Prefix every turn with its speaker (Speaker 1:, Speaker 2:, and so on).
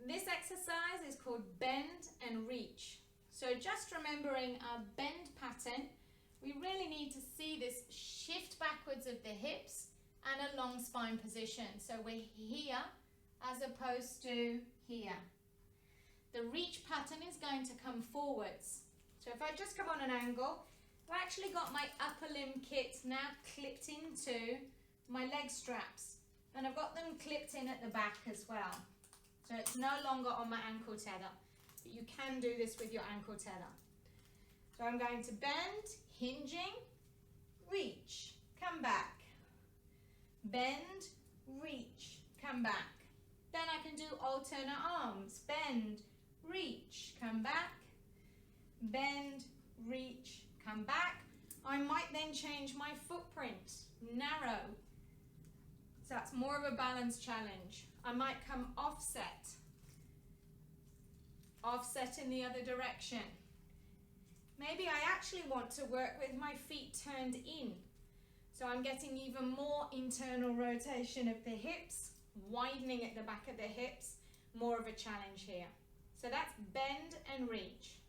Speaker 1: This exercise is called bend and reach. So just remembering our bend pattern, we really need to see this shift backwards of the hips and a long spine position. So we're here as opposed to here. The reach pattern is going to come forwards. So if I just come on an angle, I've actually got my upper limb kit now clipped into my leg straps, and I've got them clipped in at the back as well. So it's no longer on my ankle tether, but you can do this with your ankle tether. So I'm going to bend, hinging, reach, come back. Bend, reach, come back. Then I can do alternate arms. Bend, reach, come back. Bend, reach, come back. I might then change my footprint, narrow. So that's more of a balance challenge. I might come offset. Offset in the other direction. Maybe I actually want to work with my feet turned in. So I'm getting even more internal rotation of the hips, widening at the back of the hips, more of a challenge here. So that's bend and reach.